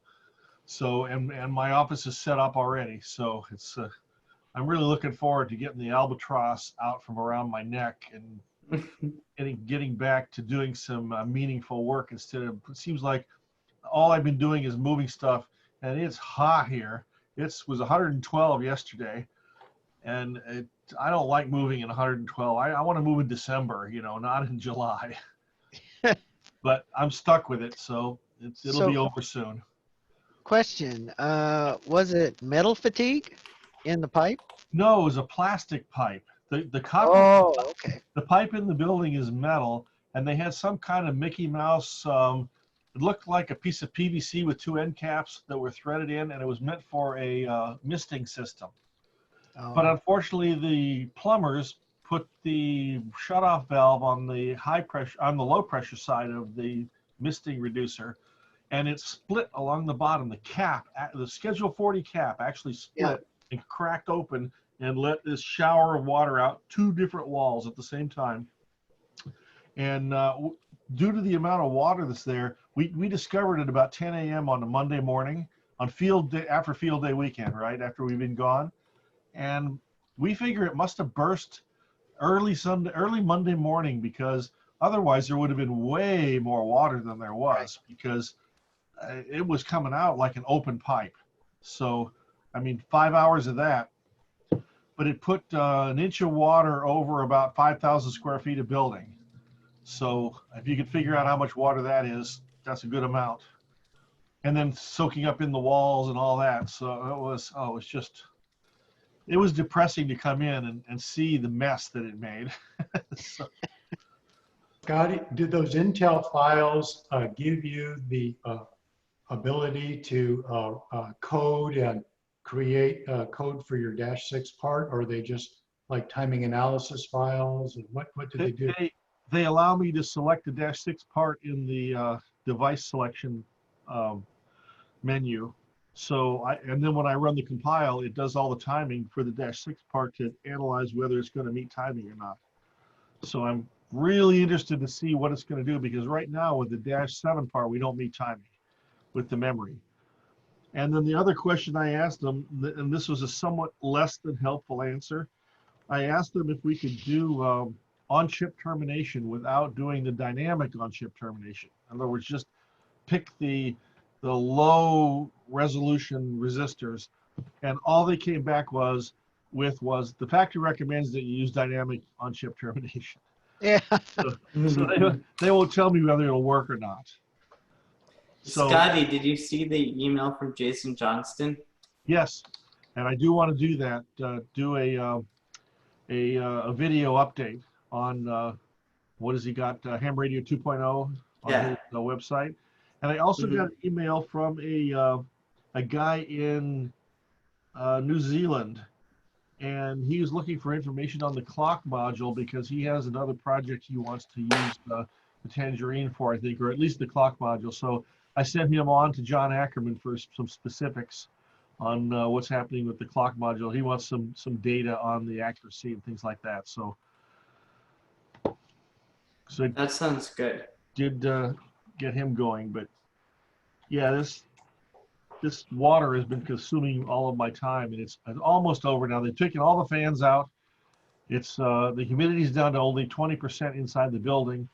So, and my office is set up already. So it's, I'm really looking forward to getting the albatross out from around my neck and getting back to doing some meaningful work instead of, it seems like all I've been doing is moving stuff, and it's hot here. It was 112 yesterday, and I don't like moving in 112. I want to move in December, not in July. But I'm stuck with it, so it'll be over soon. Question, was it metal fatigue in the pipe? No, it was a plastic pipe. The copper. Oh, okay. The pipe in the building is metal, and they had some kind of Mickey Mouse. It looked like a piece of PVC with two end caps that were threaded in, and it was meant for a misting system. Oh. But unfortunately, the plumbers put the shutoff valve on the low pressure side of the misting reducer, and it split along the bottom. The cap, the Schedule 40 cap, actually split and cracked open and let this shower of water out 2 different walls at the same time. And due to the amount of water that's there, we discovered at about 10 a.m. on a Monday morning on field day, after field day weekend, right after we've been gone, and we figure it must have burst early Monday morning, because otherwise there would have been way more water than there was, because it was coming out like an open pipe. So, I mean, 5 hours of that, but it put an inch of water over about 5,000 square feet of building. So if you could figure out how much water that is, that's a good amount. And then soaking up in the walls and all that. So it was depressing to come in and see the mess that it made. So, Scotty, did those Intel files give you the ability to code and create code for your -6 part, or are they just like timing analysis files? And what did they do? They allow me to select the -6 part in the device selection menu. So and then when I run the compile, it does all the timing for the -6 part to analyze whether it's going to meet timing or not. So I'm really interested to see what it's going to do, because right now with the -7 part, we don't meet timing with the memory. And then the other question I asked them, and this was a somewhat less than helpful answer, I asked them if we could do on-chip termination without doing the dynamic on-chip termination. In other words, just pick the low resolution resistors, and all they came back was the factory recommends that you use dynamic on-chip termination. Yeah. So they won't tell me whether it'll work or not. So, Scotty, did you see the email from Jason Johnston? yes, and I do want to do that. Do a video update on what has he got? Ham Radio 2.0 on his website. And I also got an email from a guy in New Zealand, and he was looking for information on the clock module, because he has another project he wants to use the Tangerine for, I think, or at least the clock module. So I sent him on to John Ackerman for some specifics on what's happening with the clock module. He wants some data on the accuracy and things like that. So that sounds good. Did get him going, but yeah, this water has been consuming all of my time, and it's almost over now. They've taken all the fans out. It's the humidity's down to only 20% inside the building,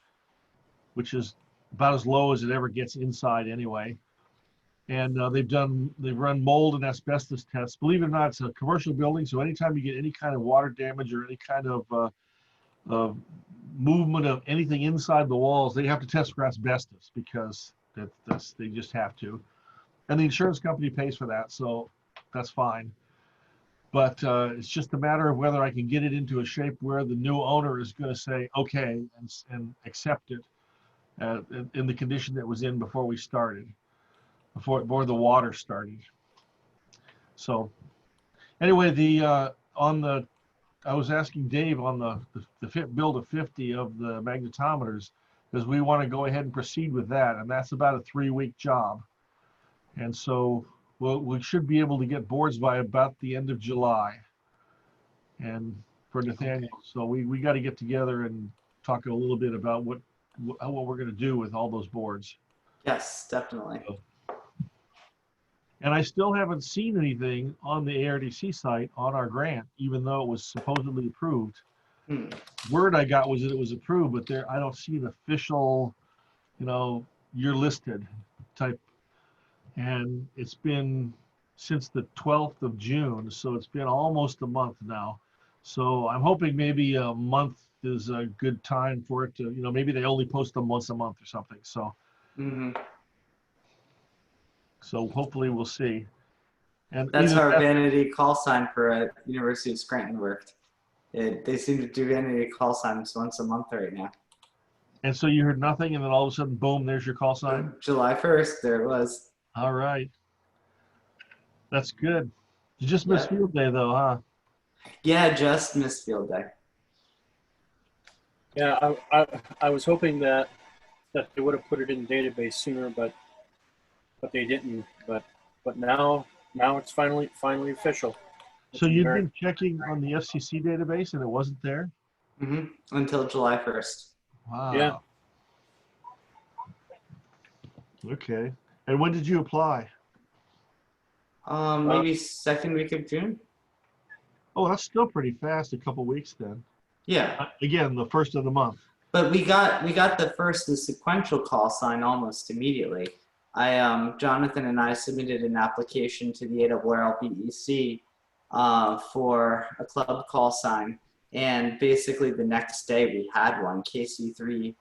which is about as low as it ever gets inside anyway. And they've run mold and asbestos tests. Believe it or not, it's a commercial building, so anytime you get any kind of water damage or any kind of movement of anything inside the walls, they have to test for asbestos, because they just have to. And the insurance company pays for that, so that's fine. But it's just a matter of whether I can get it into a shape where the new owner is going to say okay and accept it in the condition that it was in before we started, before the water started. So anyway, I was asking Dave on the build of 50 of the magnetometers, because we want to go ahead and proceed with that, and that's about a 3-week job. And so we should be able to get boards by about the end of July. And for Nathaniel, so we got to get together and talk a little bit about what we're going to do with all those boards. Yes, definitely. And I still haven't seen anything on the ARDC site on our grant, even though it was supposedly approved. Word I got was that it was approved, but I don't see an official, you're listed type. And it's been since the 12th of June, so it's been almost a month now. So I'm hoping maybe a month is a good time for it to, maybe they only post them once a month or something. So, so hopefully we'll see. And that's how our vanity call sign for University of Scranton worked. They seem to do vanity call signs once a month right now. And so you heard nothing, and then all of a sudden, boom, there's your call sign? July 1st, there it was. All right. That's good. You just missed field day, though, huh? Yeah, just missed field day. Yeah, I was hoping that they would have put it in the database sooner, but they didn't. But now it's finally official. So you've been checking on the FCC database and it wasn't there? Until July 1st. Wow. Yeah. Okay. And when did you apply? Maybe second week of June. Oh, that's still pretty fast. A couple weeks then. Yeah, Again, the first of the month. but we got the sequential call sign almost immediately. Jonathan and I submitted an application to the ARRLBEC for a club call sign, and basically the next day we had one, KC3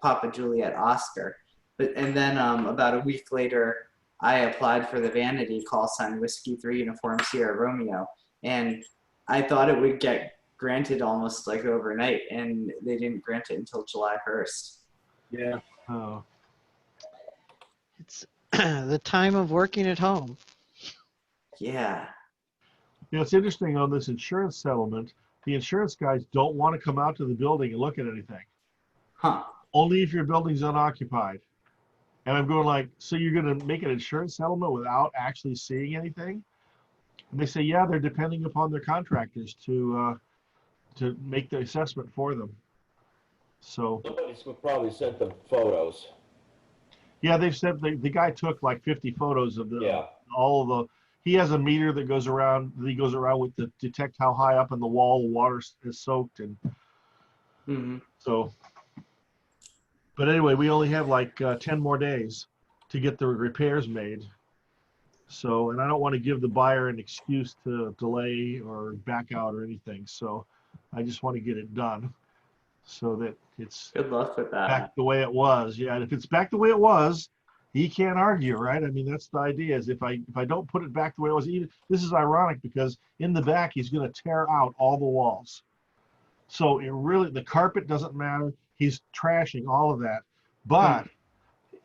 Papa Juliet Oscar. And then about a week later, I applied for the vanity call sign Whiskey 3 Uniform Sierra Romeo, and I thought it would get granted almost like overnight, and they didn't grant it until July 1st. Yeah. Oh, It's the time of working at home. Yeah. you know, it's interesting on this insurance settlement. The insurance guys don't want to come out to the building and look at anything. Huh. Only if your building's unoccupied. And I'm going like, so you're going to make an insurance settlement without actually seeing anything? And they say, yeah, they're depending upon their contractors to make the assessment for them. So Somebody's probably sent them photos. yeah, they've said the guy took like 50 photos of Yeah. all of the. He has a meter that goes around. He goes around with to detect how high up in the wall the water is soaked, and Mm-hmm. so. But anyway, we only have like 10 more days to get the repairs made. So, and I don't want to give the buyer an excuse to delay or back out or anything. So I just want to get it done so that it's Good luck with that. back the way it was. Yeah, and if it's back the way it was, he can't argue, right? I mean, that's the idea. Is if I don't put it back the way it was, even this is ironic because in the back he's going to tear out all the walls. So it really, the carpet doesn't matter. He's trashing all of that. But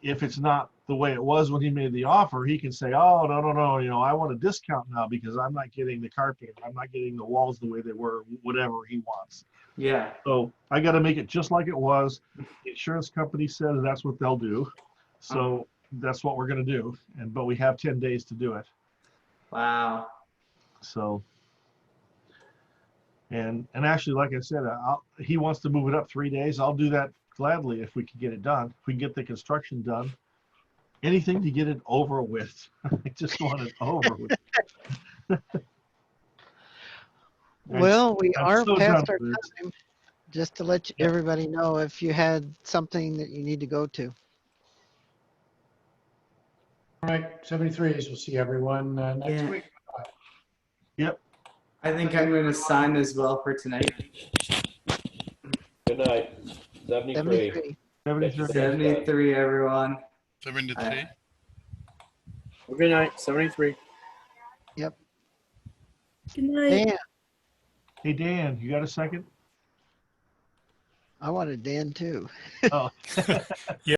if it's not the way it was when he made the offer, he can say, oh, no, you know, I want a discount now because I'm not getting the carpet. I'm not getting the walls the way they were, whatever he wants. Yeah. So I got to make it just like it was. The insurance company says that's what they'll do. So that's what we're going to do. But we have 10 days to do it. Wow. So, and actually, like I said, he wants to move it up 3 days. I'll do that gladly if we can get it done. If we can get the construction done. Anything to get it over with. I just want it over with. Well, we I'm are so past done our with this. time. Just to let everybody know if you had something that you need to go to. All right, 73s. We'll see everyone next Yeah. week. I think I'm going to sign as well for tonight. Good night. 73. 73. 73, everyone. 73. Well, good night. 73. Good night. Dan, Hey, Dan, you got a second? I wanted Dan too. Oh.